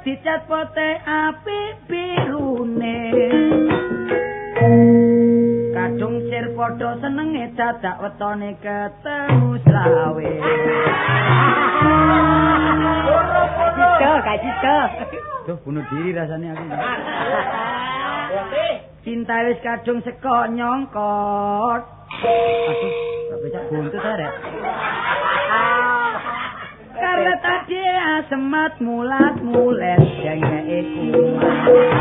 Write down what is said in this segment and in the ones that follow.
Dicat pote api birune kadung sir padha senenge dadak wetone ketemu slawe Cika Duh bunuh diri rasanya aku cinta wis kadung seko nyongkot aduh becak buntut arek karena tadi semat mulat mulet jangan ikut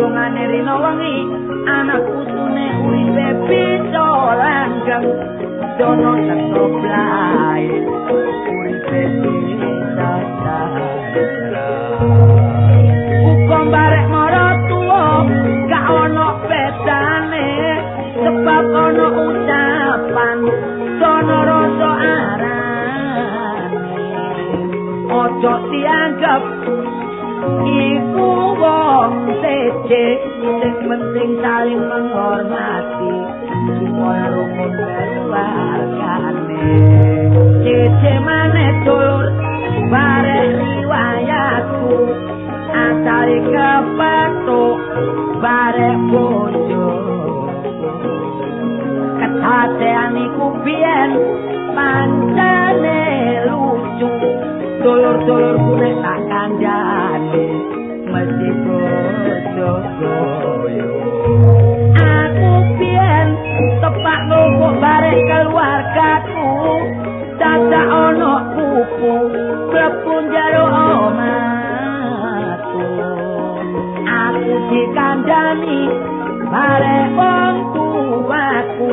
dongane rina wengi anak putune uripe bisa langgeng dono teko blai uripe bisa hukum barek mara tuwa gak ono bedane sebab ono ucapan dono rasa arane ojo dianggap iku wong sece sing penting saling menghormati supaya rukun keluargane cece maneh dulur barek riwayatku asale kepethuk barek bojo ketatean iku biyen pancene lucu dulur-dulurku nek tak kandhane mesti bojo aku biyen tepak nunggu barek keluargaku dadak ono pupu mlebu jero omahku aku dikandhani barek wong tuaku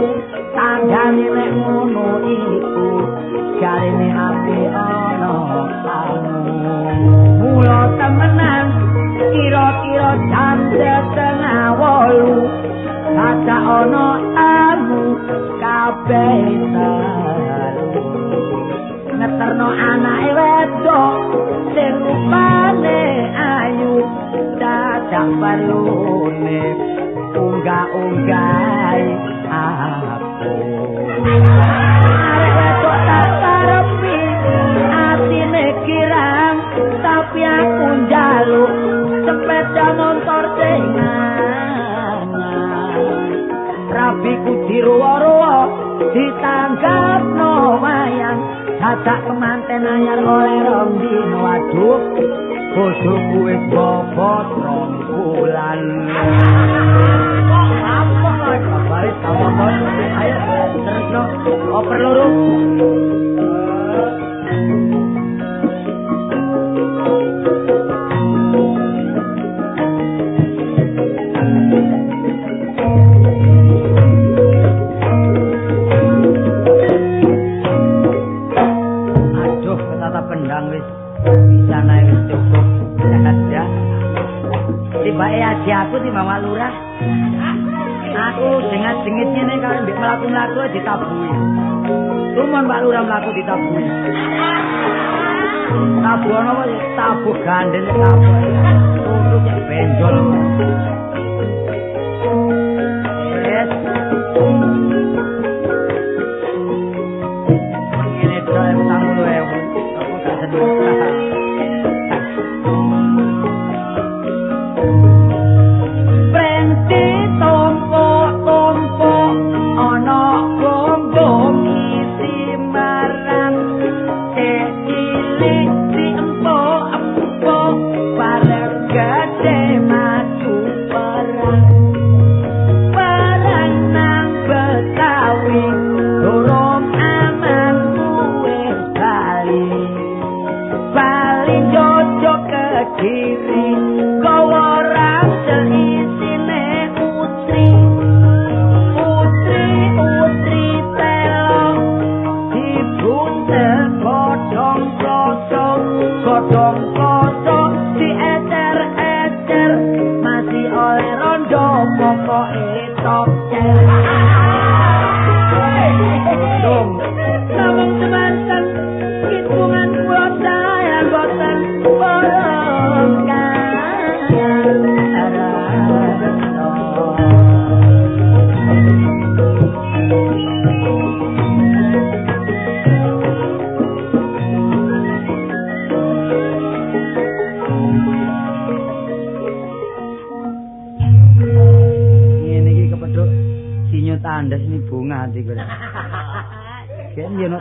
tandane nek ngono iku jarine ati ono mula temenan kira-kira jam 7:30 ada ono tamu kabeh ngeterno anake wedok sing rupane ayu dadak perlune unggah-unggahi aku arek wedok tak karepi atine kirang tapi aku njaluk sepeda motor sing rabiku diruwa-ruwa ditanggapno wayang dadak kemanten anyar oleh rong dino aduh bojoku wis bobot 2 bulan kok apa lagi kabare sama ayo terusno oper loro bisa naik cukup jangan ya tiba-tiba aja aku di Mama Lurah aku jengit-jengitnya nih kalau melaku-melaku ditabui cuman Mbak Lurah melaku ditabui tabu apa ya tabu gandeng tabu untuk yang benjol ini dalam tamu lu ya aku gak sedih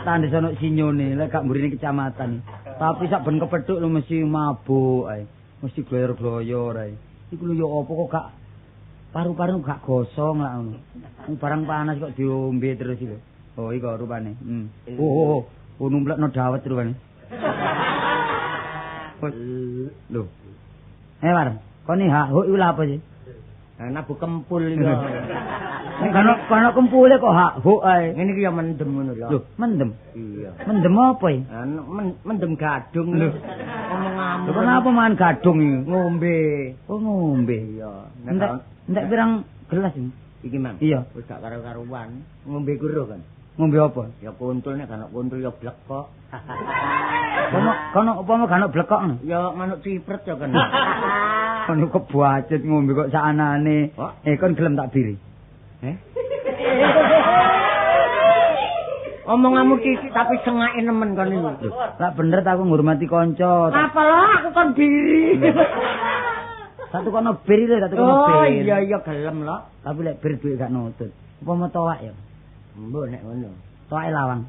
tandhes ana sinyone lek gak mburine kecamatan. Tapi sak ben kepethuk lho mesti mabuk ae. Mesti gloyor-gloyor ae. Iku lho ya apa kok gak paru-paru gak gosong lak ngono. Barang panas kok diombe terus iki lho. Oh iki rupane. Oh numplekno dawet rupane. Lho. War, kone hak iku lha apa sih? Nabu kempul iki. Nek kono kempule kok hak huk ae. Ngene iki ya mendem ngono lho. Lho, mendem. Iya. Mendem apa iki? Mendem gadung lho. Ngomong ngamuk. Kenapa mangan gadung iki? Ngombe. Oh, ngombe. Iya. Entek pirang gelas iki? Iki Mang. Iya. Wis gak karo-karuan. Ngombe kuro kan. Ngombe apa? Ya kuntul nek gak kuntul ya blekok. Kono apa gak ono blekok ngono? Ya manuk cipret ya kan. Kono kebuacet ngombe kok sakanane. Kon gelem tak biri. Omonganmu kiki tapi sengake nemen kon iki. Lah bener ta aku ngurmati kanca. Apalah aku kon biri. Satu kono bir lho, satu kono bir. Oh iya gelem lho. Tapi lek bir duwe gak nutut. Apa mau toak ya? Mbok nek ngono. Toake lawang.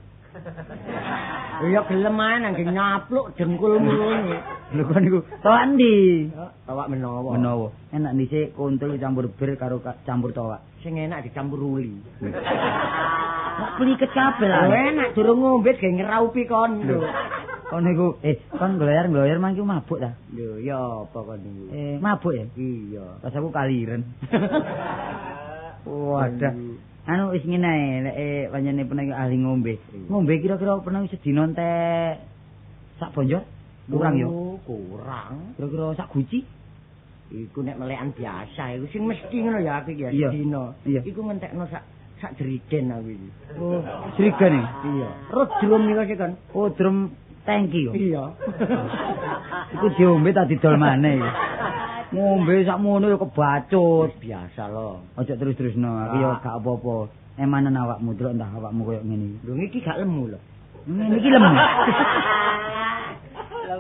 Iya gelem ae nang nyapluk dengkulmu ngono. Lho kon niku toak ndi? Toak menawa. Menawa. Enak dhisik kuntul campur bir karo campur toak. Sing enak dicampur uli. Kok pliket kabeh lah. Enak durung ngombe ge ngeraupi kon. Kon niku kon gloyer-gloyer mangki mabuk ta? Lho ya apa kon niku? Mabuk ya? Iya. Pas aku kaliren. Wadah. Anu wis ngene ae lek pancene pernah ahli ngombe. Ngombe kira-kira pernah sedina entek sak bonjol? Kurang ya? Kurang. Kira-kira sak guci? Iku nek melekan biasa iku sing mesti ngono ya aku ya sedina. Iku ngentekno sak jerigen aku iki. Oh, jerigen ya? Iya. Terus drum niku sik kan. Oh, drum tangki yo. Iya. Iku diombe tak didol maneh. Ngombe sakmono yo kebacut. Biasa lho. Aja terus-terusno, aku yo gak apa-apa. Emanen awakmu delok entah awakmu koyo ngene iki. Lho iki gak lemu lho. Ngene iki lemu.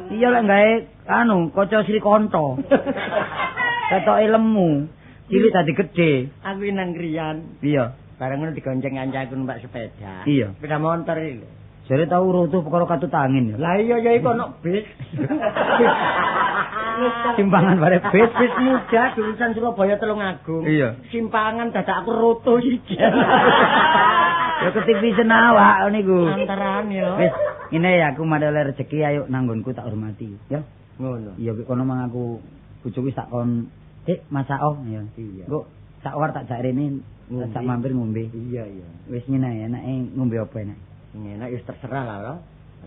Iya lek gawe anu kaca Srikanto. Ketoke lemu. Cilik dadi gedhe. Aku nang griyan. Iya. Bareng ngono digonceng kancaku numpak sepeda. Iya. Sepeda motor iki lho. Jare tau rutuh perkara katut angin ya. Lah iya ya iku ono bis. Simpangan bare bis muda jurusan Surabaya Tulungagung. Iya. Simpangan dadak aku rutuh iki. Ya ketipisen awak niku. Antaran ya. Wis, ngene ya aku madale rezeki ayo nanggonku tak hormati, ya. Ngono. Iya kono mang aku bojoku tak kon masako ya. Iya. Engko sak war tak jak rene tak mampir ngombe. Iya. Wis ngene enake ngombe apa enak? Enak wis terserah lah lho.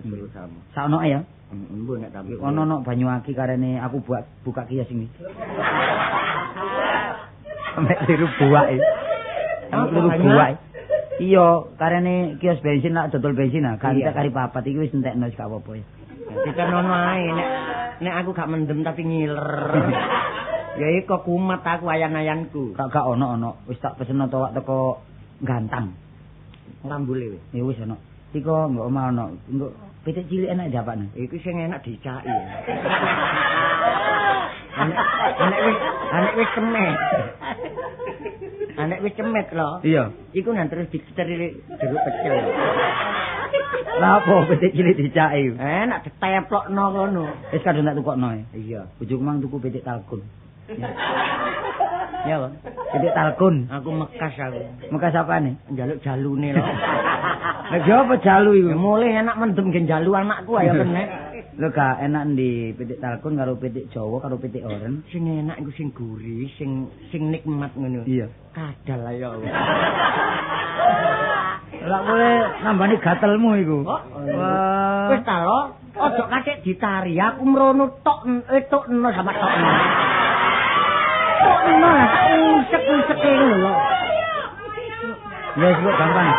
Suruh kamu. Sakno ya. Embo nek tapi ono banyu aki karene aku buka kios ini. Sampai liru buak iki. Liru buak. Iya, karene kios bensin nak dodol bensin nah, kantek kari papat iki wis entekno wis gak apa-apa ya. Diternono ae nek aku gak mendem tapi ngiler. Ya iku kumat aku ayan-ayanku. Gak ono. Wis tak peseno towak teko Gantang. Lambule wis. Ya wis ono. Iko mbok omah ono. Engko pitik cilik enak diapakne. Iku sing enak dicaki. Anek wis cemet. Anek wis cemet lho. Iya. Iku nang terus diceri jeruk pecel. Lah apa pitik cilik dicaki? Enak diteplokno ngono. Wis kadung tak tukokno. Iya. Bojoku mang tuku pitik talkun. Ya, Bang. Pitik talkun. Aku mekas aku. Mekas apane? Njaluk jalune lho. Lah apa jalu iku? Mulih enak mendem gen jalu anakku ayo kenek. Lho gak enak ndi pitik talkun karo pitik Jawa karo pitik oren. Sing enak iku sing gurih, sing nikmat ngono. Iya. Kadal ayo. Lah boleh nambani gatelmu iku. Wah. Wis ta lho, ojo katik ditari. Aku mrono tok etukno sama tok. Tokno lah tak usek-usek ngono lho. Wis kok gampang.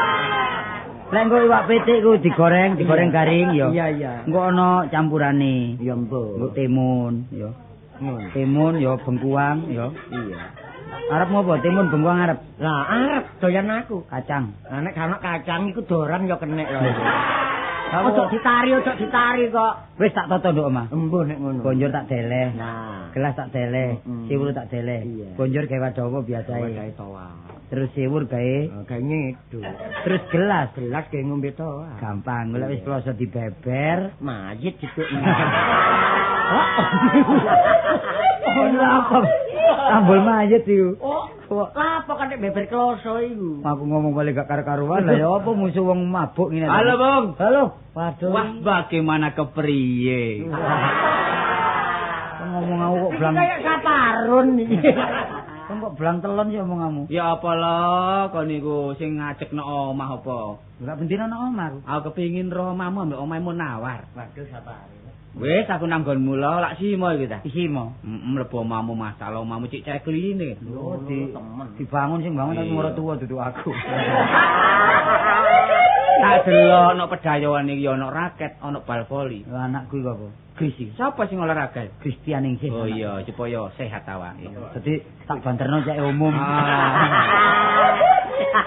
Lek engko iwak pitik iku digoreng garing ya. Iya. Engko ana campurane. Ya mbok. Engko timun ya. Ngono. Timun ya bengkuang ya. Iya. Arep ngopo? Timun bengkuang arep. Lah arep doyan aku. Kacang. Lah nek ana kacang iku doran ya kenek lho. Ojo ditari kok. Wis tak toto nduk omah. Embuh nek ngono. Bonjor tak deleh. Nah, Gelas tak deleh. Siwur tak deleh. Bonjor gawe dawa biasae. gawe toa. Terus siwur gawe Ngidul. terus gelas Gelas gawe ngombe toa. gampang golek wis kloso dibeber Majid gitu. ono apa tambul mayit iku Apa kan nek beber kloso iku? aku ngomong balik gak karo-karuan lah ya apa musuh wong mabuk ngene Halo, Bang. halo waduh Wah, bagaimana kepriye? ngomong aku kok blang Kayak saparun iki. kok belang telon sih omonganmu. Ya apa lho kon niku sing ngajekno omah apa? Lah bendina nang omah. Aku kepengin roh omahmu ambek omahmu nawar. Waduh sapare. Wis aku nanggonmu lho lak simo iki ta. Simo. Mlebu omahmu masalah omahmu cek cekline. Oh, dibangun sing bangun tapi ora tuwa duduk aku. Tak delok ana pedayoan iki ana raket, ana bal voli. Lah anakku iki apa? Krisi. Sapa sing olahraga? Kristian ning Oh iya, supaya sehat awake. Dadi tak banterno cek umum.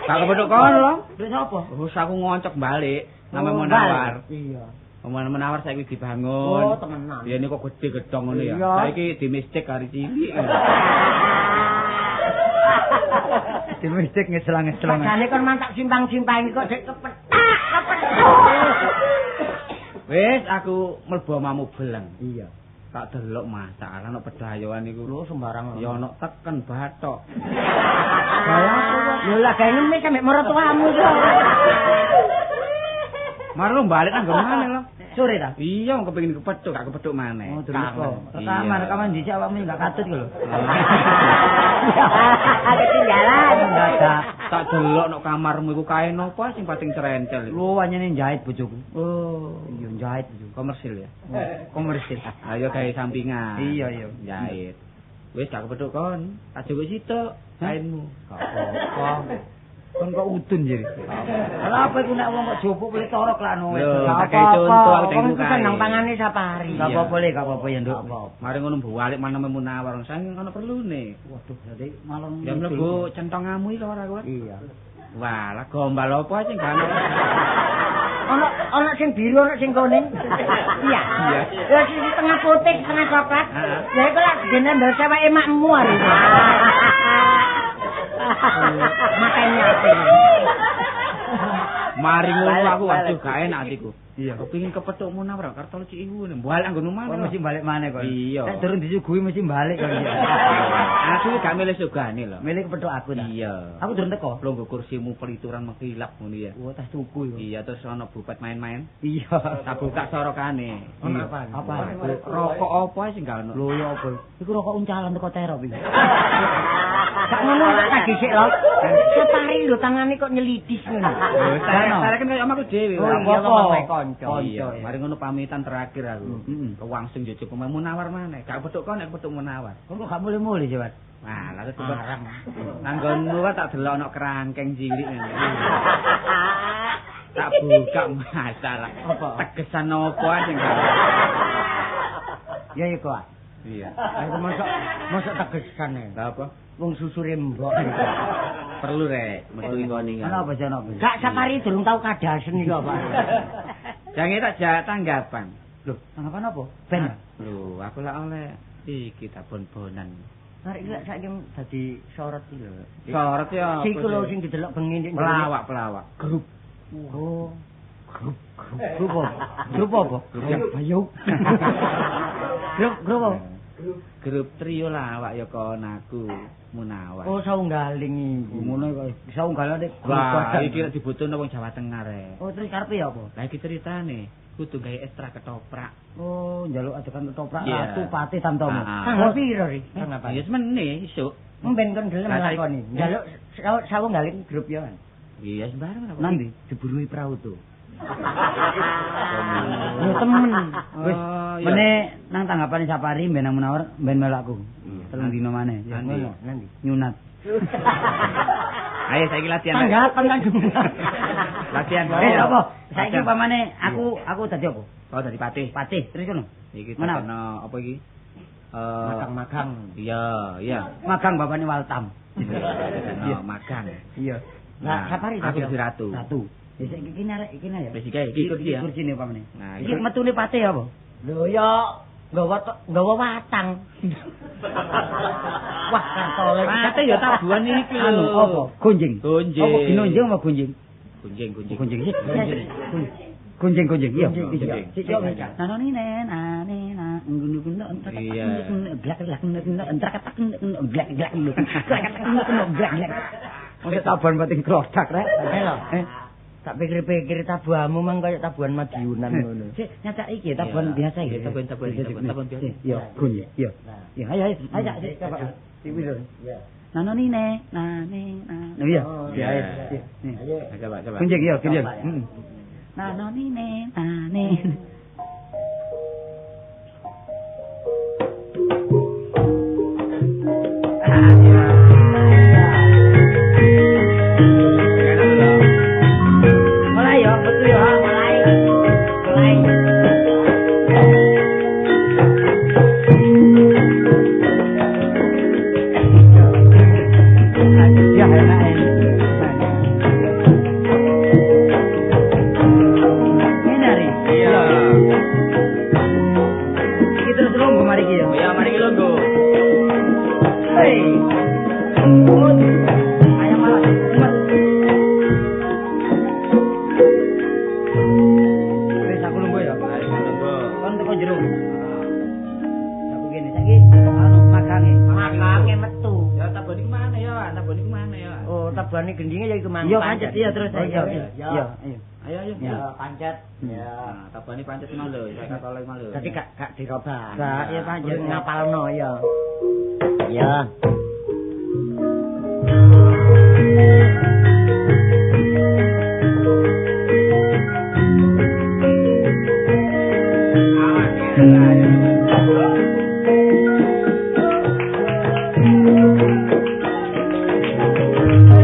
Tak kepethuk kon lho. Lha sapa? Wis aku ngoncok balik nama menawar. Iya. Omongan menawar saiki dibangun. Oh, temenan. Ya ini kok gede gedong ngono ya. Iya. Saiki di mistik hari cilik. Di mistik ngeslang-ngeslang. Padahal kon mantak simpang-simpang kok dek kepethak. Wis aku mlebu omahmu beleng. Iya. Tak delok masalah ana pedayoan iku. Lho sembarang. Ya ana teken bathok. Lho lah gawe ngemis sampe mertuamu to. Maro balik nang ngene lho. Sore ta? Iya, kepengin kepethuk, gak kepethuk maneh. Oh, terus rekaman dhisik awakmu enggak katut lho. Ketinggalan. Tak delok nang kamarmu iku kain apa sing pating cerencel. Lho anyane jahit bojoku. Oh, Iya jahit bojoku. komersil ya. Komersil. Ayo gawe sampingan. Iya. Jahit. Wis gak kepethuk kon. Tak joko sitok kainmu. Gak apa-apa. Kon kok udun jadi. Lah apa iku nek wong kok jopuk kuwi torok lah no. Tak gawe contoh aku Wong iku seneng pangane sapari. Gak apa-apa le, gak apa-apa ya, Nduk. Mari ngono balik mana menawar sang ono perlune. Waduh, jadi malah Ya mlebu centongamu iki ora kuwi. Iya. Wah, lah gombal apa sing gak ono. Ono sing biru, ono sing kuning. Iya. Iya. Ya sing tengah putih, tengah coklat. Heeh. Ya iku lak dene ndol seweke makmu ari. Makanya Mari ngono aku waduh gak enak atiku. Iya. Kepengin kepethuk menawar kartol cik iku balik nggon omah. Kok mesti balik maneh kok. Iya. Nek durung disuguhi mesti balik kok. Aku gak milih sugane lho. Milih kepethuk aku ta. Iya. Aku durung teko. Longgo kursimu pelituran mengkilap ngono ya. Oh, tas tuku yo. Iya, terus ana bupet main-main. Iya. Tak buka sorokane. Ono apa? Apa? Rokok apa sing gak ono? Lho ya apa? Iku rokok uncalan teko terop iki. Gak ngono tak gisik lho. Separi lho tangane kok nyelidis ngono. Saya kan kaya omahku dhewe. Oh, iya, ngomong kanca. Iya, mari ngono pamitan terakhir aku. Kewangsung njojok omah menawar maneh. Gak petuk kon nek petuk menawar. Kok gak mulih-mulih jawat. Wah, lha terus nanggonmu wae tak delok ana kerangkeng cilik ngene. Tak buka masalah. Apa? Tegesan apa sing gak. Ya iku. Iya. Aku mosok tegesan ya. Lah apa? Wong susure mbok. Perlu rek, metu kon iki. Ana apa jane apa? Gak sapari durung tau kadasen iki apa. Jange tak jawab tanggapan. Loh, tanggapan apa? Ben. Lho, aku lak oleh iki tak bon-bonan. Arek iki lak saiki dadi sorot iki lho. Sorot ya. Siku lho sing didelok bengi ndek pelawak. grup. Oh. Grup apa? Grup apa? Grup Bayu. Grup apa? Grup trio lawak ya kon aku Munawar. Oh, saunggaling iki. Ngono kok. Saunggalan nek. Wah, iki lek dibutuhno wong Jawa Tengah rek. Oh, terus karepe ya apa? Lah iki ceritane kudu gawe ekstra ketoprak. Oh, njaluk ajakan ketoprak Iya. ratu pati tamtomo. Tanggal piro iki? Tanggapan. Ya semene isuk. Mben kon gelem Lah, lakoni. Njaluk saunggaling grup ya kan. Iya sembarang apa. Nanti diburuhi perahu tuh. Ya temen. Wis iya. meneh nang tanggapane Sapari ben nang Munawar ben melakku. Telung dino maneh. Ya, ngono. Nanti. Nyunat. Ayo saiki latihan. Tanggapan kan. Latihan. Apa? Saiki upamane aku dadi apa? Oh, dari patih. Patih, terus ngono. Iki Mana? ono apa iki? Magang-magang. Iya. Magang bapakne Waltam. Iya, magang. Iya. Lah, Sapari aku tadi di ratu. Satu. Ya saiki iki arek iki ya. Wis iki kursi ya. Kursine upamane. Nah, Iki metune patih apa? Lho ya nggawa watang. Wah, kartole. Patih ya tabuhan iki lho. Anu apa? Gonjing. Gonjing. Apa ginonjing apa gonjing? Gunjing. Gonjing sih. Gonjing. Iya. Gonjing. Sik yo meka. Nanoni nen ane na ngunu-ngunu entar. Iya. Glak entar katak glak. Wong tabuhan pating krodak rek. Lho. Tak pikir-pikir tabuhanmu mang kaya tabuhan Madiunan ngono. Sik nyatak iki tabuhan biasa iki. Tabuhan biasa. Iya, gun ya. Iya. Ya ayo. Sik coba. Iki lho. Ya. Nanonine, nane. Iya. Iya. Ayo. Coba. Kunjing ya, kunjing. Nanonine, nane. Mulai ya, betul ya, mulai. Ya, enak. Minari. Iya. Iki terus lungguh mari iki ya. Ya mari ki lungguh. Hei. Ayam malah umat. Wis aku lungguh ya. Mari lungguh. Kon teko jero. Aku gini saiki anu makange. Makange metu. Ya tabani ku mana ya? Tabani ku mana ya? Oh, tabane gendinge ya iku mang. Iya pancet iya terus Iya. Iya. Ayo. Ya, pancet. Ya. Nah, tabani pancet mau lho, saya kata mau lho. Dadi gak dirobah. Gak, ya pancet. Ngapalno ya. Ya.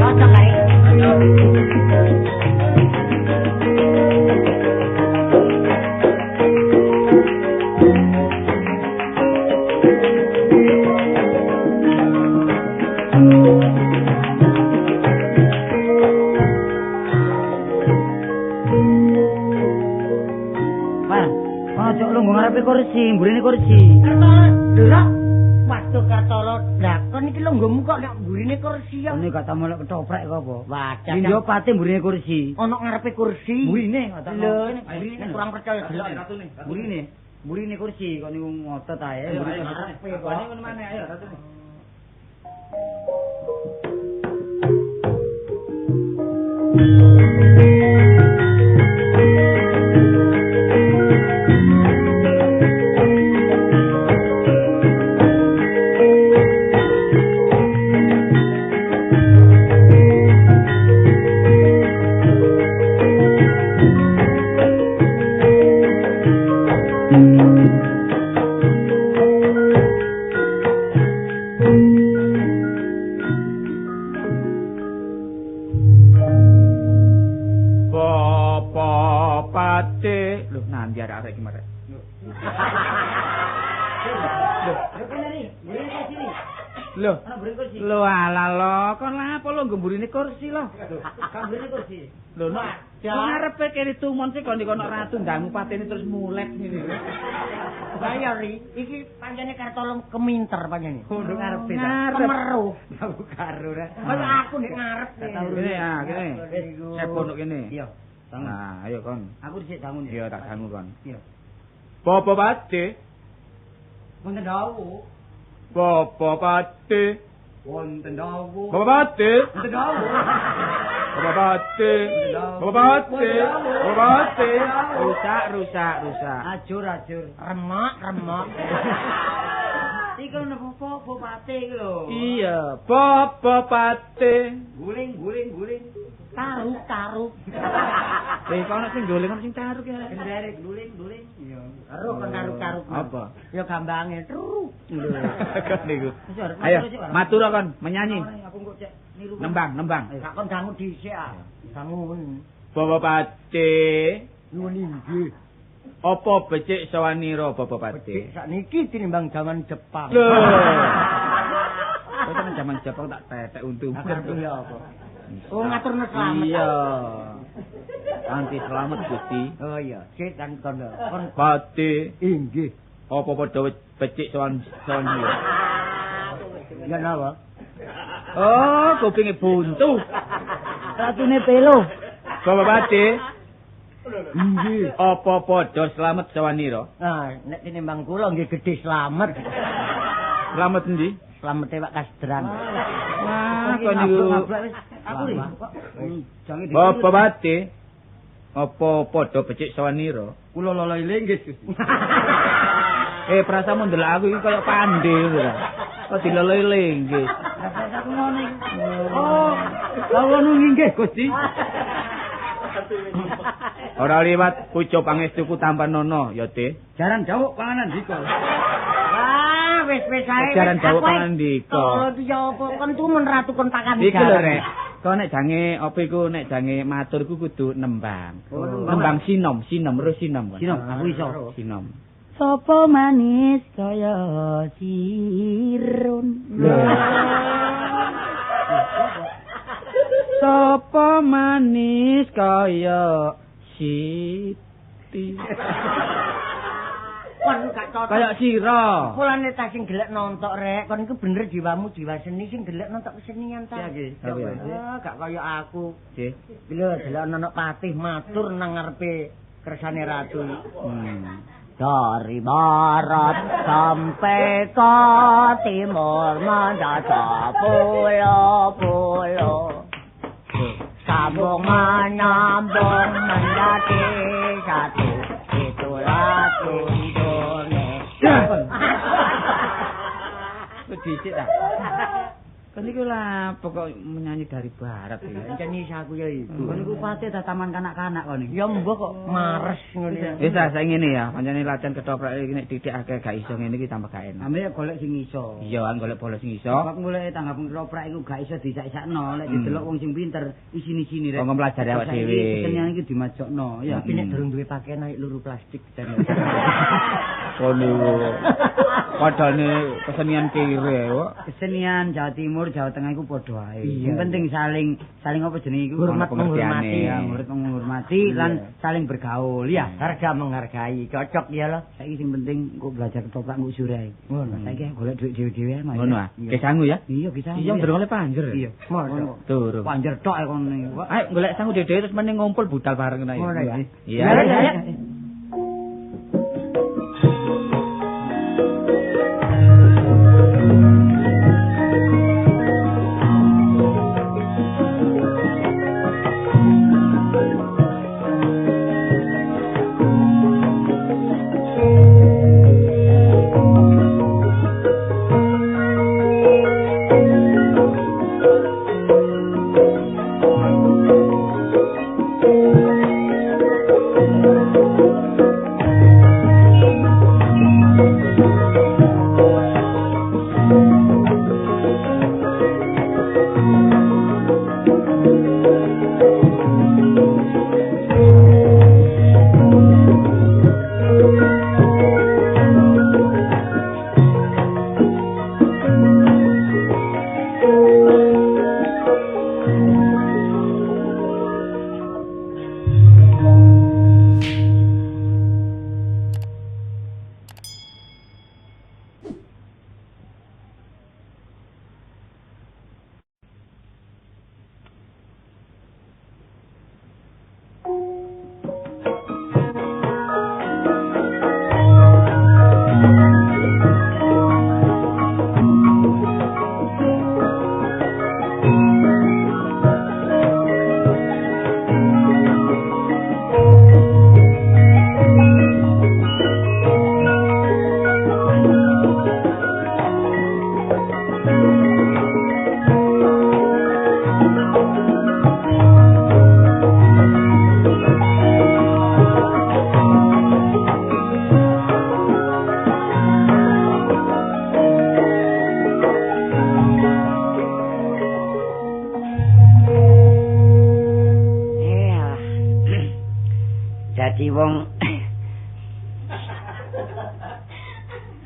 Cocok ae. Pan, ojo lungguh ngarepe kursi, mburine kursi. Delok. Waduh Kartolo, lah kon iki lungguhmu kok nek mburine kursi ya. Ini gak tamu lek ketoprak kok apa? Wadah. Indo pate mburine kursi. Ono ngarepe kursi. Mburine kata. Lho, nek kurang percaya delok. Mburine kursi kok niku ngotot ae. Mburine ngarepe kok. Tabani ngono mana ayo ratune. Loh, nanti arek iki marek. Loh, lho ala lo, kon lapo lo gemburine kursi lo. Kamburine kursi. Lho, no. Ngarepe kene tumon sik kon kono ratu ndangmu patene terus mulet ngene. Lah ya Ri, iki pancene Kartolo keminter pancene. Kudu ngarepe ta. Ngarep. Kemeru. Aku karo ra. Kaya aku nek ngarep. Kene ya, kene. Sepon kene. Iya. Nah, ayo kon. Aku dhisik dangun. Iya tak dangu kon. Iya. Bapak Pati, Wonten dawu. Bapak Pati, Wonten dawu. Bapak Pati, Wonten dawu. Bapak Pati, Bapak Pati, Bapak Pati. Rusak. Ajur. Remak. Iki lho apa bupati iki lho. Iya, Bapak Pati. Guling. Taruh. Kono sing golek sing taruk ya. Kendare guling. Iya. Karo taruh. Apa? Ya gambange truk. Kan niku. Ayo, matur kon menyanyi. Aku kok cek niru. Nembang. Gak kon dangu dhisik ah. Dangun. Bapak Pati. Nuwun inggih. Apa becik sawanira Bapak Pati? Sakniki tinimbang jaman Jepang. Lho. Kok temen jaman Jepang tak tetek untung. Ngatur ya apa? Oh ngaturno slamet. Iya. Kanthi selamat Gusti. Oh iya, sik kan kono. Kon Pati. inggih. Apa padha becik sawanira? Ya napa? Oh, kupinge buntu. Ratune pelo. Bapak Pati. Inggih. Apa padha slamet sawanira? Nah, nek tinimbang kula nggih gedhe slamet. Slamet endi? Slamete Pak Kasdran. Wah, kok niku Aku ri. Jange di. Bapak Pati. Apa padha becik sawanira? Kula lolo linggis. Prasamu ndelok aku iki kaya pandhe lho. Kok diloloi linggis. Aku ngono iki. Oh, kula nggih Gusti. Ora liwat pucuk pangestuku tanpa nono, ya, De. Jaran jawuk panganan dika. Wah, wis ae. Jaran jawuk panganan dika. Oh, ya apa kon tumen ratu kon pakan iki lho, Rek. Kok nek jange apa iku nek jange matur ku kudu nembang. Nembang sinom terus sinom. Sinom, aku iso. Sinom. Sopo manis kaya sirun. Sopo manis kaya Siti. Kon gak cocok. Kayak sira. Mulane ta sing gelek nontok rek, kon iku bener jiwamu jiwa seni sing gelek nontok kesenian ta. Iya, gak kaya aku. Nggih. Lho, delok ana patih matur nang ngarepe kersane ratu. Dari barat sampai ke timur mendadak pulau-pulau. Sambung menyambung menjadi satu, itulah Indonesia. Dicik ta. Kan iku lah pokok menyanyi dari barat ya. Nyanyi aku ya iku. Kon iku pate ta taman kanak-kanak kon iki. Ya mbok kok mares ngono ya. Wis ta saiki ngene ya, pancene latihan ketoprak iki nek titik akeh gak iso ngene iki tambah gak enak. Ambil golek sing iso. Iya, golek bola sing iso. Kok mulai tanggap ketoprak iku gak iso disak-sakno, lek didelok wong sing pinter isini-sini rek. Wong mlajari awak dhewe. Kesenian iki dimajokno ya. Tapi nek durung duwe pakaian naik luru plastik jane. Kono. Padane kesenian kire kok. Kesenian Jawa Timur, Jawa Tengah iku padha ae. Iya. Sing penting saling apa jenenge iku Hormat menghormati, ya, menghormati lan saling bergaul ya. Harga menghargai, cocok ya loh. Saiki sing penting kok belajar ketoprak nggo sure ae. Ngono. Saiki golek dhuwit dhewe-dhewe ae. Ngono ah. Kesangu ya? Iya, bisa. Iya, ndrong oleh panjer. Iya. Ngono. Turu. Panjer tok ae kono iki. Ayo golek sangu dhewe terus meneng ngumpul budal bareng kena. Ngono ya. Iya. Ya.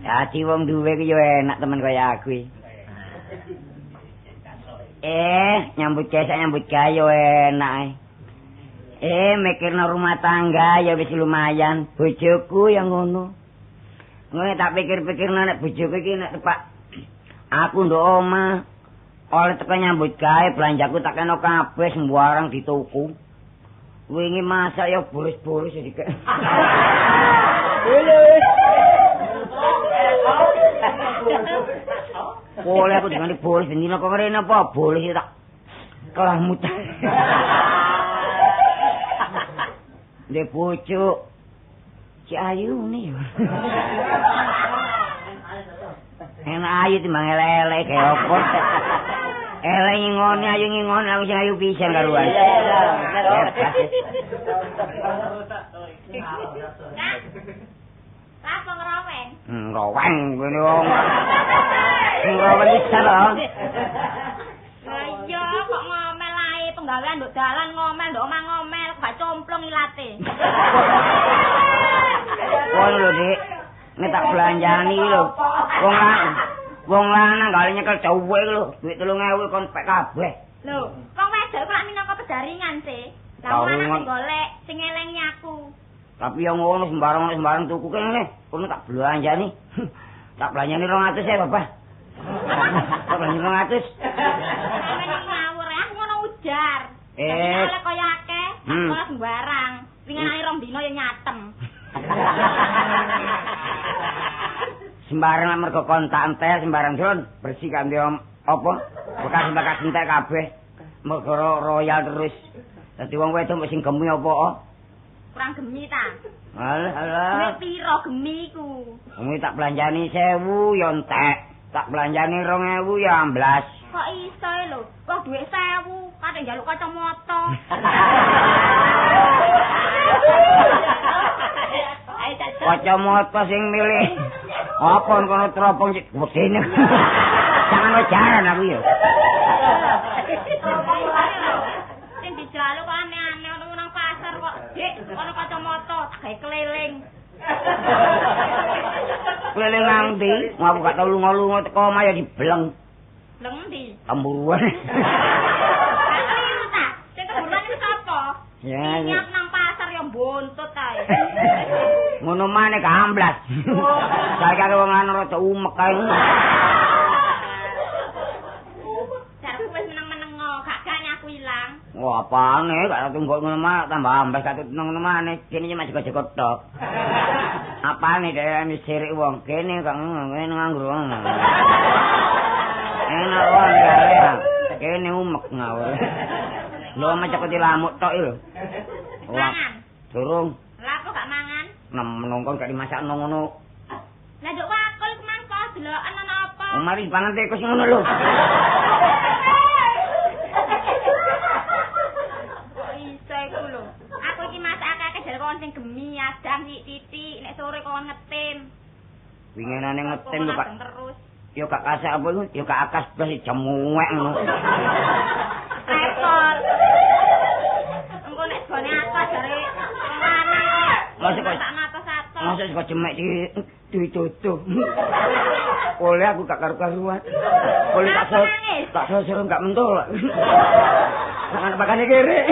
Dadi wong duwe ku yo enak temen kaya aku iki. Nyambut gawe yo enak. Mikirno rumah tangga ya wis lumayan. Bojoku yang ngono. Ngono tak pikir-pikirno nek bojoku iki nek tepak aku ndok omah oleh teko nyambut gawe belanjaku tak kena kabeh sembarang dituku. Wingi masak ya boros-boros iki. Boleh aku dengan bolos dina kok ngene apa bolos tak kelah mutar. Ndek bojo Cik Ayu nih. Enak ayu timbang elek-elek kaya apa. Elek ngingoni ayo ngingoni aku sing ayu pisan karuan. Apa ngeraweng? Ngeraweng ngene wong. Ngeraweng pisan lho. Lah iya kok ngomel ae penggawean nduk dalan ngomel nduk omah ngomel gak complong ilate. Wong lho Dik, nek tak belanjani lho. Wong lanang gak nyekel dawuhe lho, duit 3.000 kon pek kabeh. Lho, wong wedok kok minangka pedaringan sih. Lah wong lanang golek sing elengi aku. Tapi yang ngono sembarang tuku kene, kono tak belanjani. Tak belanjani 200 ya, Bapak. Tak belanjani 200. Sampeyan ngawur ya, ngono ujar. Oleh kaya akeh, tak sembarang. Winginane 2 dina ya nyatem. Sembarang mergo kontak entek sembarang Jon, bersih kan dia apa? Bekas entek kabeh. Mergo royal terus. Dadi wong wedok sing gemi apa? Kurang gemi ta? Alah. Nek piro gemi iku? Wong tak belanjani 1.000 ya entek. Tak belanjani 2.000 ya amblas. Kok iso lho? Wong dhuwit 1.000, kate njaluk kacamata. Kacamata sing milih. Apa kono teropong sik wedine. Jangan jaran aku ya. Sing dijaluk kok aneh-aneh ono nang pasar kok. Dik, ono kacamata gawe keliling. Keliling nang ndi? Aku gak tau lunga-lunga teko omah ya dibleng. Bleng ndi? Temburuan. Keliru ta? Sing keburuan iki sapa? Ya. Nyap nang pasar ya buntut ae. Ngono maneh gamblas. Saiki aku wong lanang rada umek kae. Jarku wis meneng-meneng gak gane aku ilang. Wah, apane gak tunggu ngono mah tambah ambas gak ngono maneh. Kene cuma jago-jago tok. Apane dhek misirik wong kene kok ngene nganggur. Enak wong ya. Kene umek ngawur. Lho macak dilamuk tok lho. Mangan. Durung. Lah kok gak mangan? Menongkon gak dimasakno ngono. Lah nduk wakul kemangko deloken ana apa? Mari pangan tikus ngono lho. Kok iso iku lho. Aku iki masak akeh jare kon sing gemi adang titik nek sore kon ngetim. Winginane ngetim kok terus. Yo gak kasak apa iku? Yo gak akas blas jemuwek ngono. Repot. Engko nek gone atas jare Masa kok cemek ditutup. Oleh aku gak karu-karuan. Oleh tak seru gak mentol. Sangan pakane kere.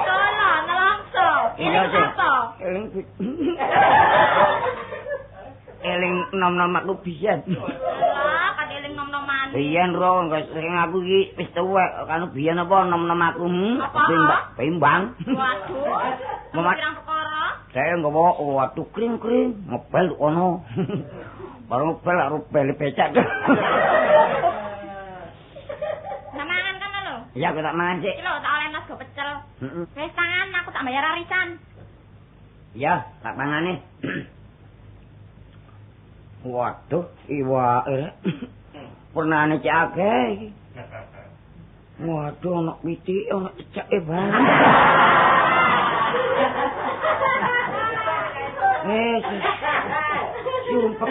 Tolo, nelongso. Iya, Cek. Eling nom-nom aku biyen. Lah, kan eling nom-noman. Biyen ro sing aku iki wis tuwek kan biyen apa nom-nom aku pimbang. Waduh. Pirang perkara? Saya nggawa waduh kring-kring ngebel kono. Baru ngebel karo bel becak. Mangan kan lho. Iya, aku tak mangan sik. Iki lho tak oleh nas go pecel. Wis tangan aku tak bayar arisan. Iya, tak mangane. Waduh, iwake. Pernane cek akeh iki. Waduh, ana pitik, ana cecake banget. Sumpah.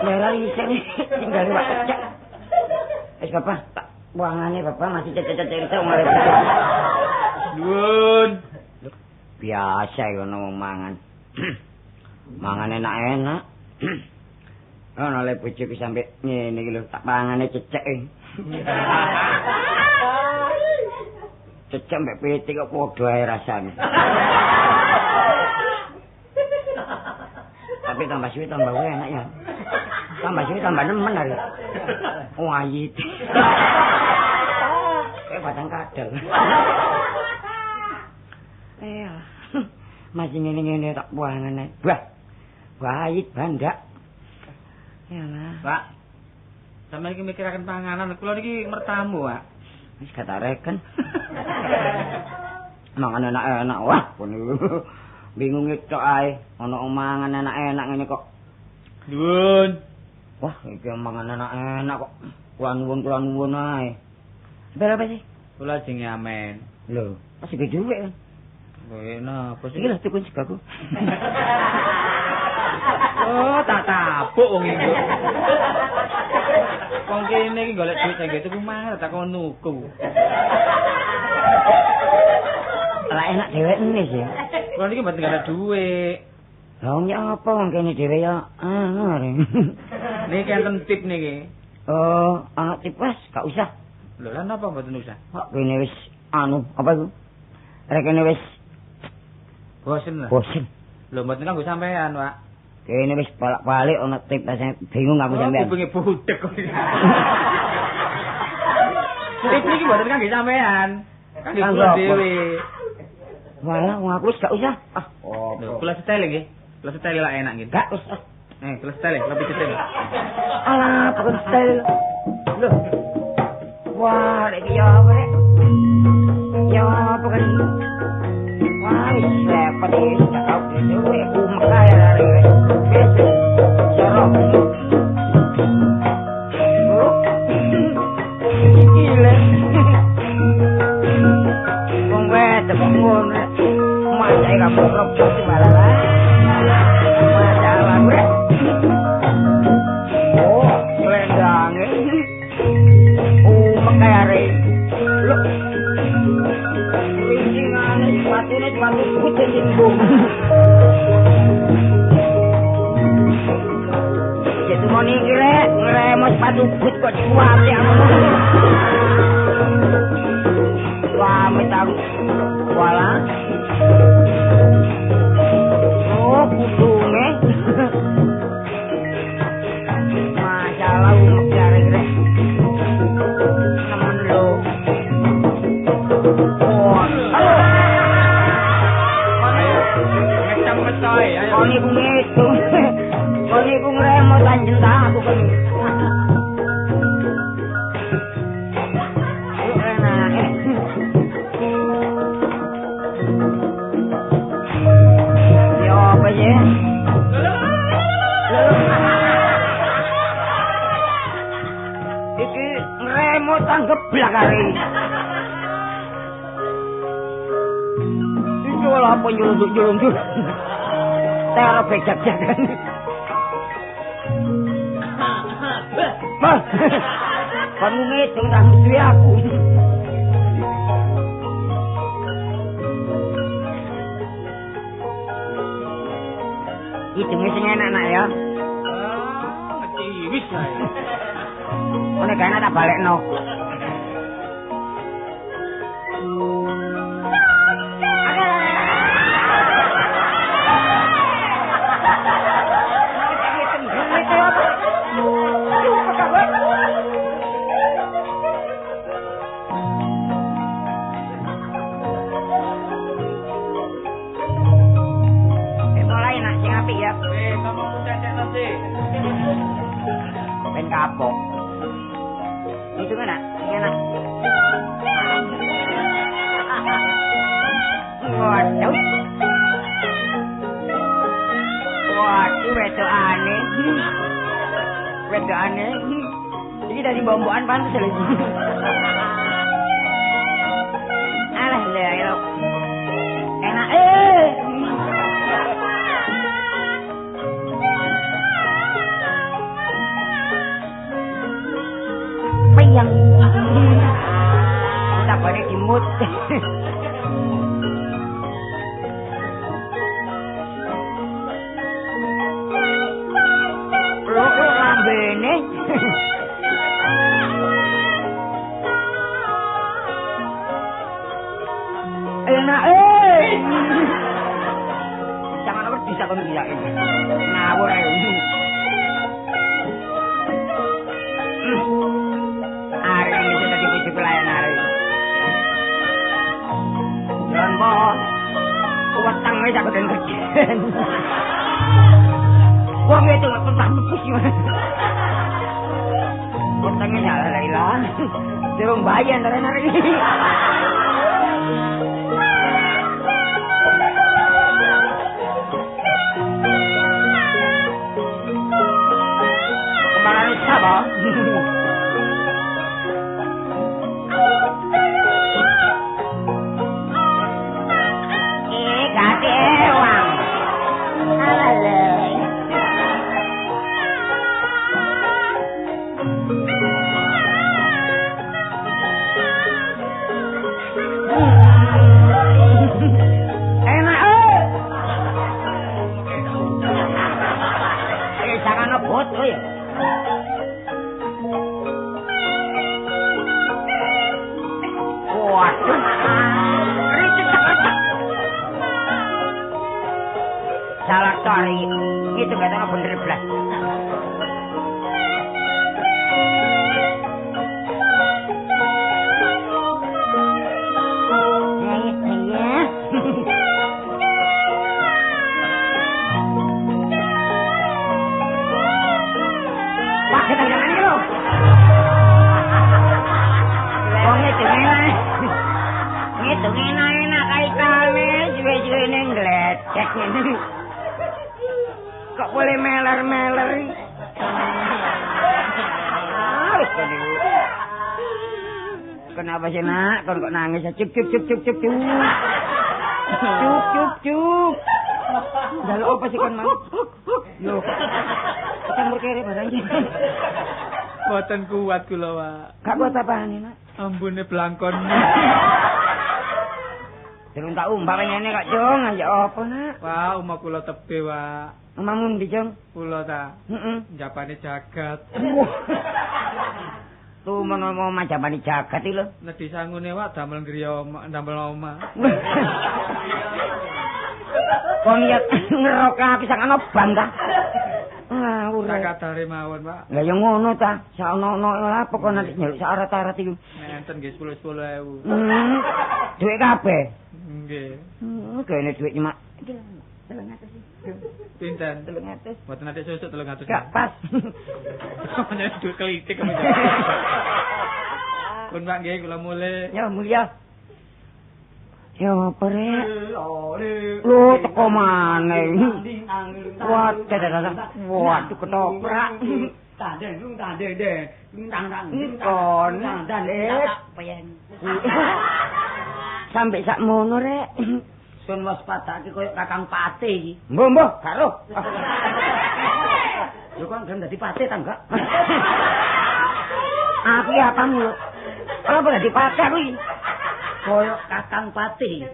Merah isin tinggal wak cecak. Wis Bapak, tak buangane Bapak masih cecek-cecek itu ngare. Nuwun. Biasa ngono wong mangan. Mangan enak-enak. Ana le bojoku sampe ngene iki lho, tak pangane cecek. Cecek mbek pitik kok padha ae rasane. Tapi tambah suwi tambah enak ya. Tambah suwi tambah nemen hari. Wayit. Kayak batang kadal. Iya. Masih ngene-ngene tak buangane. Bah. Wayit bandak. Yalah. Pak. Sampeyan iki mikiraken panganan, kula niki mertamu, Pak. Wis katareken. Mangan enak-enak wah kono. Bingung tok ae ana mangan enak-enak ngene kok. Nuwun. Wah, iki mangan enak kok. Kula nuwun ae. Berapa sih? Kula jenenge Amen. Lho, masih gede dhuwit. Enak, apa sih? Iki lho tukun segaku. Oh, tak tapuk wong iki. Wong kene iki golek duit sing tuku mangan tak kon nuku. Lah enak dhewekne sih. Kula niki mboten ada duit. Lah wong apa wong kene dhewe ya ngono. Niki enten tip niki. Oh, anak tip wes gak usah. Lho lan apa mboten usah? Kok kene wis apa iku? Rekene wis bosen lah. Bosen. Lho mboten kanggo sampean, Pak. Kene wis balik ana tip saya bingung aku sampean. Kupinge budek kok. Tip iki mboten kanggo sampean. Kanggo dhewe. Walah, wong aku wis gak usah. Oh, kula setel nggih. Kula setel lah enak nggih. Gak wis. Kula setel, lebih setel. Alah, pokok setel. Lho. Wah, iki ya apa rek? Ya apa kan? Wah, wis repot iki gak tau dhewe umek ae arek. Wis. Jorok. Gila. Wong wedok ngono. Masih kamu rokok sih malah. Masalah gue. Oh, selendang. Pakai are. Loh. Rincingan sepatunya cuma putih jimbung. Jadi mau nih ngeremo sepatu put kok kuat ya. Pamit aku. Walah. Oh, kudunge. Masalah umek jare-jare. Nemen lo. Oh, Ngecam-ngetoy, ayo. Koni ku ngitung. Koni ku ngremo tanjen aku kan. Iki ngremo tanggeblak kare. Iki lho apa nyurunduk-nyurunduk. Tero bejak-jakan. Mas. Kamu ngitung tak mesti aku. Hitungnya sing enak nak ya. Ngeciwis ae. Ono gak enak tak balekno. Mulai nak sing apik ya. Kamu cek nanti. Ben kapok. Itu kan nak, enak. Waduh. Waduh, wedokane. Wedokane. Iki dari bombokan pantes lho. Alah lho. Enak Payang. Tak boleh dimut. Lho lambene. Enak Jangan apa bisa kon bilain. Ngawur ae. Arek iki dadi bojo pelayan arek. Lan mo wetang wis aku den kerjen. Wong itu tetap nepus yo. Wetangnya salah ilang. Durung bayan arek iki. apa? Gak ewang. Alah. Enak. Jangan ngebut ya. Waduh. Salah cari itu katanya bener belas. Wah, kita jangan dulu. Itu enak kaitannya juga ini ngelecek ini. Kok boleh meler-meler? Kenapa sih nak? Kok nangis? Cuk. Cuk. Lalu apa sih kan mau? Loh, campur kere barangnya. Boten kuat kula, Pak. Gak kuat apaan nak? Ambune blangkon. Durung tak umbak ngene kok, Jong. Ya apa nak? Wah, omah kula tebe, Pak. Omahmu ndi, Jong? Kula ta. Heeh. Japane jagat. Tuh mau majapane jagat iki lho. Nedhi sangune Pak damel griya ndamel omah. Kok niat ngerok aku sak ana bang ta? Ah, ora kadare mawon, Pak. Lah ya ngono ta. Sak ono apa kok nanti nyeluk sak arat-arat iku. Enten nggih 10.000. Duit kabeh. Nggih. Kene duit cuma 300 sih. Pinten? 300. Mboten ate sesuk 300. Gak pas. Menyang duit kelitik kok. Pun Pak nggih kula mulih. Ya mulia. Ya apa rek? Lho teko maneh. Waduh ketoprak. Tandeng deh. Tang. Kon. Sampai sak mono rek. Sun waspadake koyo Kakang Pate iki. Mbah, karo. Lho kok gelem dadi pate ta enggak? Aku ya pamu. Apa dadi pate kuwi? Koyo Kakang Pate.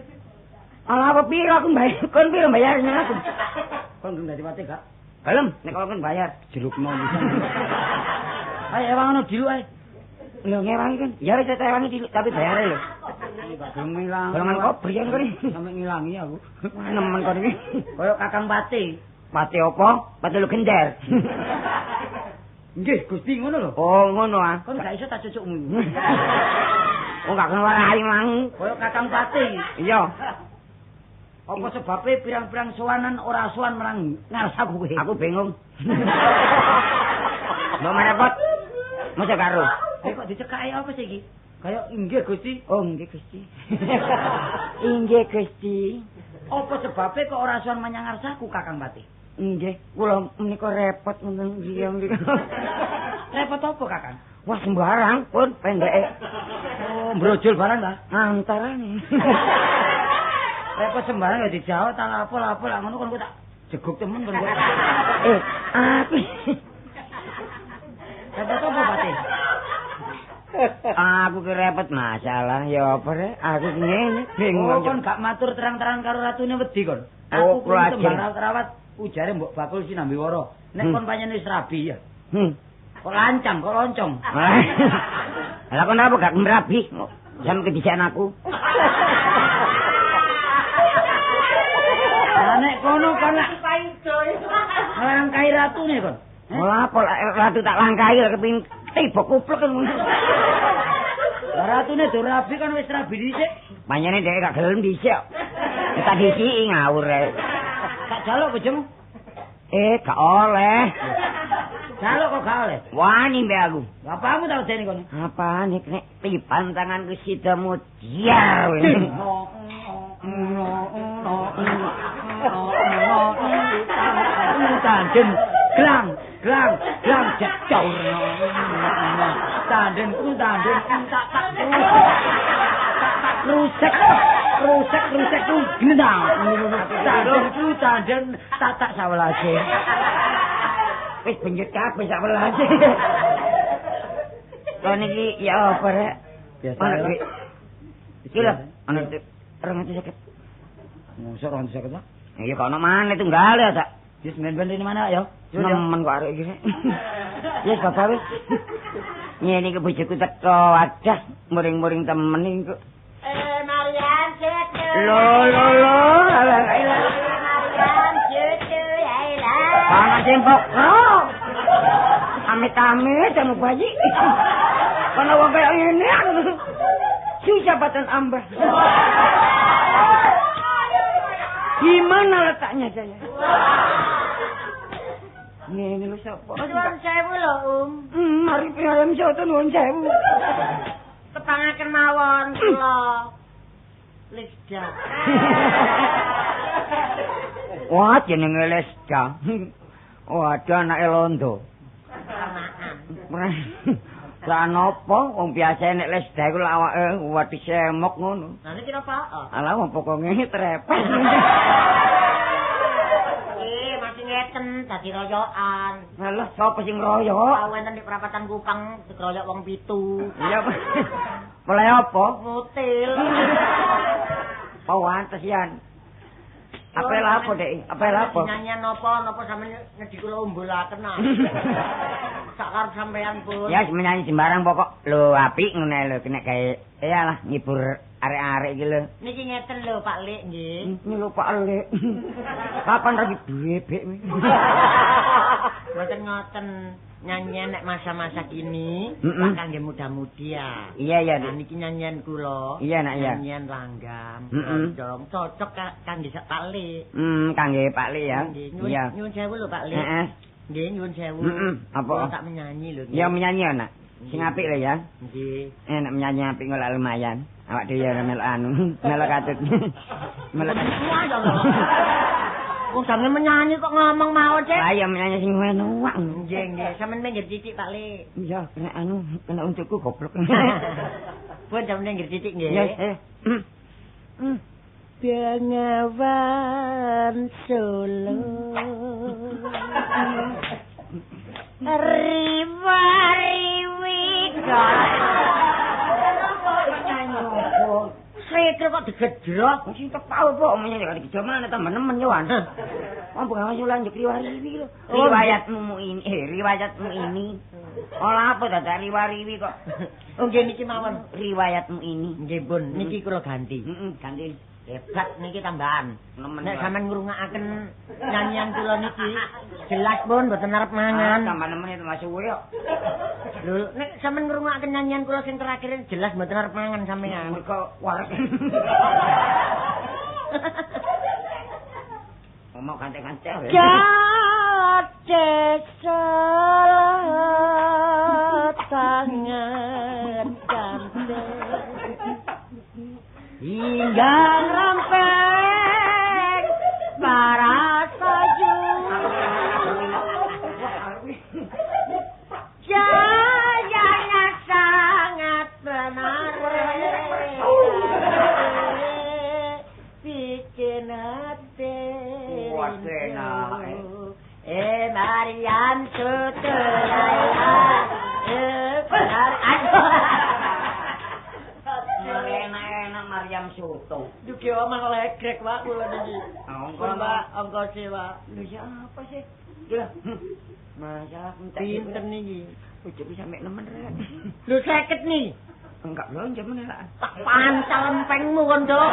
Ala apa piro aku bayar? Kon piro bayarnya aku? Kon gelem dadi pate gak? Gelem, nek kon bayar jerukno pisan. Ayo ewangono diluk ae. Lho ngewangi kan. Ya wis tewangi diluk tapi bayare lho. Gelem ngilang. Golongan kopi kan kene. Sampe ngilangi aku. Nemen kon iki. Koyo Kakang Pate. Pate apa? Pate lu gender. Nggih, Gusti ngono lho. Oh, ngono ah. Kon gak iso tak cucukmu. Oh, gak kena warai mang. Koyo Kakang Pate. Iya. Apa sebabnya pirang-pirang sowanan ora sowan marang ngarsaku kowe? Aku bingung. Mbok merepot. Masa karo. Kok dicekake apa sih iki? Kayak inggih Gusti. Oh, nggih Gusti. Inggih Gusti. Apa sebabnya kok ora sowan menyang ngarsaku Kakang Pate? Nggih, kula menika repot ngoten riyo. Repot apa Kakang? Wah sembarang pun pendeke. Oh, brojol barang ta? Antarane. Repot sembarang ya dijawab tak lapor-lapor lah ngono kon tak jeguk temen kon. Aku. Repot apa Pate? Aku ki repot masalah ya apa rek? Aku ngene bingung. Oh, kon gak matur terang-terangan karo ratune wedi kon. Oh, Aku kudu rawat ujare Mbok Bakul Sinambi Wara. Nek kon pancen wis rabi ya. Kok lancang, kok loncong. Lah kon apa gak merabi? Sampe kedisian aku. Nek kono kon lak langkai ratune kon. Ora apa ratu tak langkai kepengin tiba kuplek kan. Ratune do rabi kan wis rabi dhisik. Panjene dhek gak gelem dhisik. Tak disiki ngawur rek. Tak jaluk bojomu. Gak oleh. Jaluk kok gak oleh. Wani mbek aku. Bapamu tau dene kono. Apa nek tipan tanganku sida mutiar. Tanjen glang glang jecor. Tanden tak rusek ku gendang. Tanden tak sawelase. Wis benjut kabeh sawelase. Kok niki ya apa rek? Biasa. Iki lho, ana 250. Mosok 250 ta? Iya kok ana maneh tunggal ya, Sak. Wis men-men ini mana ya? Nemen kok arek iki. Wis bapak wis. Nyene iki bojoku teko, adah muring-muring temen iki. Marian Cucu. Lo. Marian Cucu, ya. Ana jempok. Amit-amit sama bayi. Karena wong kayak ini susah batan ambah. Gimana letaknya saya? Ini lu siapa? Nuwun sewu lho, Mari piye soto nuwun sewu. Tepangaken mawon kula. Lesda. Wah, jenenge Lesda. Waduh anake londo. Lah napa wong biasa nek Lesda iku awake wadhi semok ngono. Lah niki napa? Alah wong pokoke trepes. Masih ngeten dadi royokan. Alah sapa sing royok? Wonten di perapatan Kupang dikeroyok wong 7. Iya. Mulai apa? Ngutil. Oh, antes yan. Apa lapo, Dek? Apa lapo? Nyanyian napa sampeyan ngedi kula umbulaken ah. Sak karep sampeyan pun. Ya menyanyi sembarang pokok. Lho apik ngene lho kena gawe iyalah ngibur arek-arek iki lho. Niki ngeten lho Pak Lik nggih. Ini lho Pak Lik. Kapan lagi bebek mi? Mboten ngoten. Nyanyian nek masa-masa kini bakal nggih muda-mudi ya. Iya. Nah niki nyanyian kula. Iya nak ya. Nyanyian langgam. Cocok kangge Pak Lik. Kangge Pak Lik ya. Iya. Nyuwun sewu lho Pak Lik. Heeh. Nggih nyuwun sewu. Apa? Tak menyanyi lho. Ya menyanyi ana. Sing apik lho ya. Nggih. Nek menyanyi apik ngono lumayan. Awak dhewe ya melok anu, melok katut. Melok katut. Wong sampeyan menyanyi kok ngomong mawon, Cek. Lah ya menyanyi sing enak. Nggih. Sampeyan minggir titik Pak Lik. Iya, kena untukku goblok. Pun sampeyan minggir titik nggih. Ya, Bengawan Solo. Riwa-riwi Sekre kok digedrok sing tepau kok menyanyi kok digejamane tambah nemen yo an. Wong Bengawan Solo lanjut riwa-riwi lho. Riwayatmu ini. Ola apa dadak riwa-riwi kok. Oh nggih niki mawon riwayatmu ini. Nggih pun niki kula ganti. Ganti. Hebat niki tambahan. Nek sampean ngrungokaken nyanyian kula niki jelas pun mboten arep mangan. Tambah nemen itu masuk suwe kok. Lho nek sampean ngrungokaken nyanyian kula sing terakhir jelas mboten arep mangan sampean. Mergo warek. Mau kante-kante ya. Jate tangan kante hingga rampeng para saju jayanya sangat benar bikin hati Marian Cucu Laila benar enak Mariam Soto. Dugi omong legrek Pak kula niki. Angka sewa. Lho siapa sih? Lho. Masalah pinten niki. Bojoku sampe nemen rek. Lho 50 nih. Enggak belanja meneh. Tak pancal empengmu kon, Dok.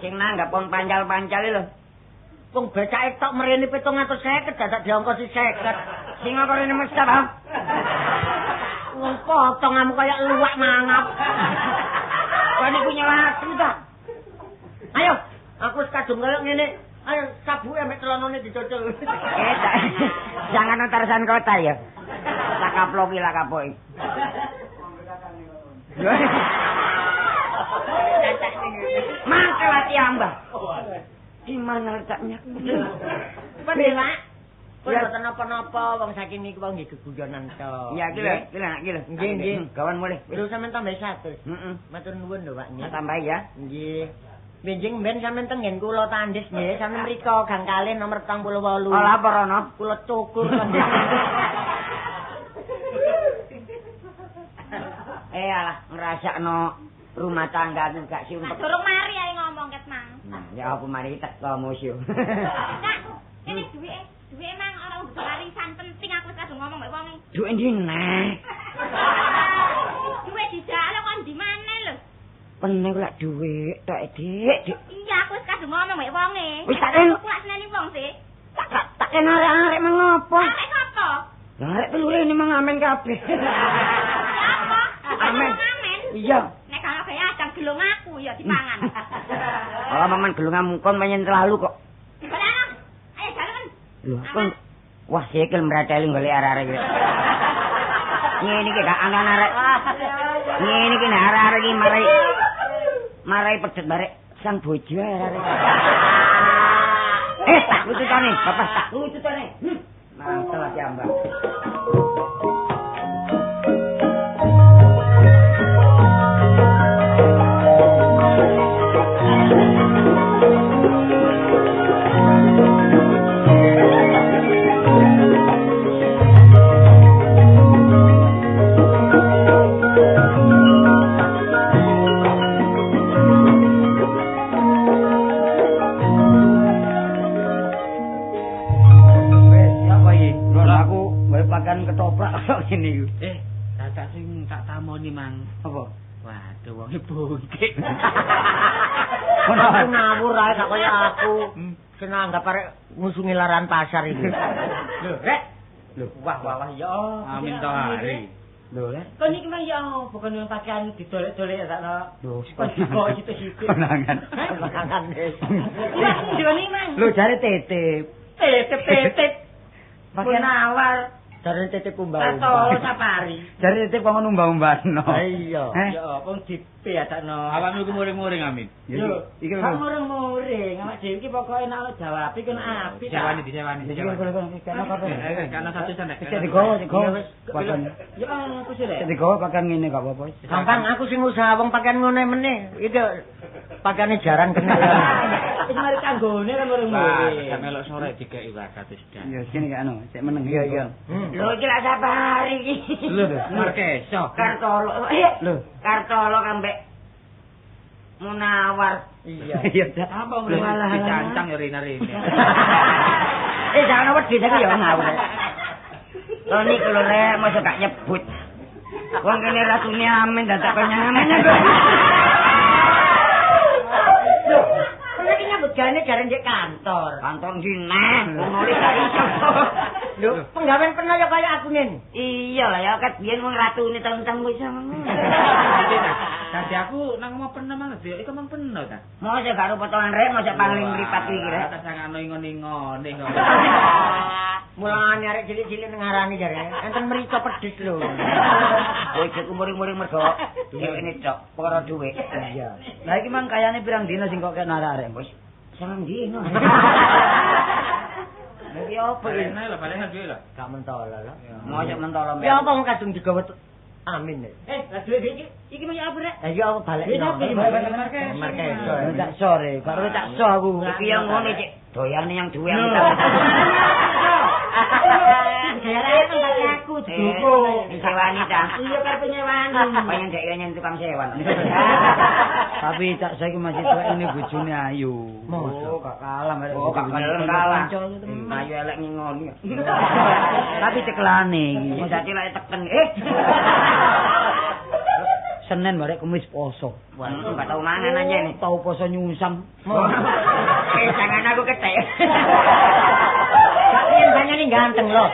Sing nanggap wong pancal-pancal lho. Wong becake tok mrene 750 dadak diongkosi 50. Sing kok rene mesti apa? Wong potonganmu kaya luwak mangap. Kok niku nyelati ta? Ayo, aku wis kadung kaya ngene. Ayo sabuke mek celonone dicocol. Jangan utarasan kota ya. Lakaploki lakapoki. Mangkel hati ambah. Di mana letaknya? Pendela. Pun mboten napa-napa wong saking niku wong nggih geguyonan to. Iya, iki lho, Nggih, nggih. Gawan mulih. Lho sampean tambah 100. Matur nuwun lho, Pak. Tambah ya. Nggih. Benjing ben sampean tengen kula tandis nggih, sampean mriko Gang Kalih nomor 28. Oh, lapor ana. Kula cukur. Alah, ngrasakno rumah tangga aku gak sumpek. Durung mari ae ngomong ket Mang. Nah, ya apa mari teko musuh. Nak, ini duwe Mang ora butuh warisan penting aku wis kadung ngomong mbek wong. Duwe ndi neh? Duwe dijak kon di mana lho? Peneh lak duwe tok Dik. Iya, aku wis kadung ngomong mbek wonge. Wis tak en. Aku seneni wong sih. Tak en arek mengopo? Arek apa? Lah arek pelure ini mangamen kabeh. Apa? Amen. Amen. Iya. Nek kalau kaya ajang gelung aku ya dipangan. Oh, maman gelungamu kon menyen terlalu kok. Balik. Ayo jalan. Lho, kon wah sikil mrateli golek arek-arek iki. Ngene iki gak ana arek. Ngene iki nek arek-arek iki marai pedet barek sang bojo arek. Tak lututane, bapak tak lututane. Mantel iki ambak. Dadak sing tak tamoni Mang. Apa? Waduh wonge bungkik. Aku ngawur ae gak kaya aku. Senang anggap arek ngusungi laran pasar iki. Lho, Rek. Lho, wah ya. Amin to hari. Lho, Rek. Kon iki mang ya bukan yang pakaian didolek-dolek sakno. Lho, kok situ-situ. Konangan. Konangan wis. Wah, jane Mang. Lho jare titip. Titip. Pakaian awal. Jare titip umbah. Atau safari. Jare titip kok numbah-umbahno. Iya. Ya, wong dipe adakno. Awakmu iku muring-muring Amin. Yo, iki kok muring-muring. Awak dhewe iki pokoke nek jawab iki kan apik. Disewani. Karena satu sana. Cek digowo. Pakaian. Ya aku sih Rek. Cek digowo pakaian ngene gak apa-apa. Gampang aku sing usaha wong pakaian ngene meneh. Iki pakaiane jarang kenal. Wis mari kanggone kan muring-muring. Sampe melok sore dikeki wakat wis dah. Ya sini gak anu, cek meneng. Iya. Lho iki lak safari iki. Lho, Markeso. Kartolo. Lho, Kartolo kambek Munawar. Iya. Iya, Apa mrene dicancang ya rene-rene. Jangan wedi iki ya ngawur. Lho niku lho Rek, mosok gak nyebut. Wong kene ratune Amin dadak penyamen kok. Lho, iki nyambut gawe jare ndek kantor. Kantor ndi neh, nulis gak iso. Lho, penggawean pernah ya kaya aku nen. Iya lah ya ket biyen wong ratune tentang wis ngono. Dadi aku nang mau pernah mang dia iku mang pernah ta. Mosok karo potongan Rek, mosok pangling mripat iki Rek. Tak sangano ingone kok. Mulane arek cilik-cilik ngarani jare. Enten mrica pedhis lho. Kowe cek muring-muring mergo dheweke tok perkara dhuwit. Iya. Lah iki mang kayane pirang dina sing kok kena arek wis. Sangang dino. Lagi apa iki? Balik lho, balik dhewe lho. Gak mentolo lho. Mosok mentolo mbek. Ya apa wong kadung digawe Amin. Lah duwe iki mau apa Rek? Lah ya apa balik. Markeso. Tak sore, karo tak so aku. Iki yang ngono cek doyane yang duwe aku. Daerah tempat aku dukung. Disewani ta. Iya karo penyewani. Pengen dhek nyen tukang sewan. Tapi tak saiki masih tuwek ini bojone ayu. Mosok gak kalah merek. Oh, gak kalah. Ayu elek ngingoni. Tapi ceklane iki. Wis dadi lek teken. Senin barek Kamis poso. Wah, enggak tahu mangan aja nih. Tahu poso nyungsang. Jangan aku ketek. Biyen banyane ganteng loh.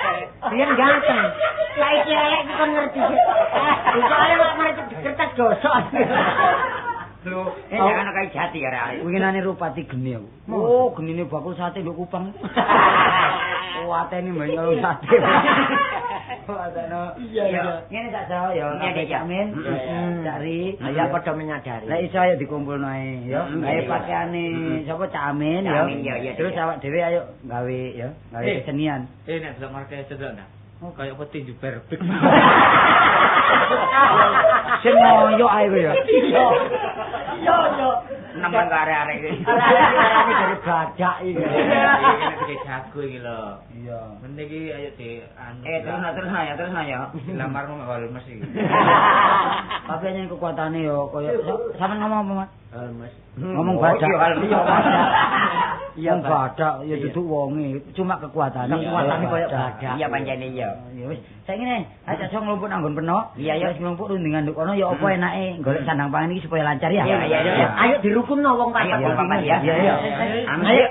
Biyen ganteng. Lah iki elek kon ngerti. Iku ale kok mari kertas gosok. Lho, jangan kaya jati ya Rek. Winginane Rupati geni aku. Oh, genine bakul sate nduk Kupang. Kuatene mbek karo sate. Iya. Ngene tak jauh ya. Amin. Cari. Ya padha menyadari. Lah iso ayo dikumpulno ae ya. Ayo pakaiane sapa Cak Amin ya. Terus awak dhewe ayo gawe ya, gawe kesenian. Nek delok marke sedok ndak. Oh kayak peti juber big. Sing ngoyo ae kowe ya. Yo. Nemen arek-arek iki. Arek-arek dari badak iki. Iki nek jago iki lho. Iya. Mending iki ayo di anu. Terus ya. Lamarmu Holmes iki. Tapi yen kekuatane yo kaya sampean ngomong apa, Mas? Holmes. Ngomong badak. Iya, badak. Iya badak ya duduk wonge, cuma kekuatane. Kekuatane kaya badak. Iya pancene iya. Ya wis, saiki ne, aja sok nglumpuk nang nggon penok. Iya, ya. Wis nglumpuk rundingan nduk kono ya apa enake golek sandang pangan iki supaya lancar ya. Iya. Ayo dirukunno wong papat. Ayo, papat ya. Iya. Ayo.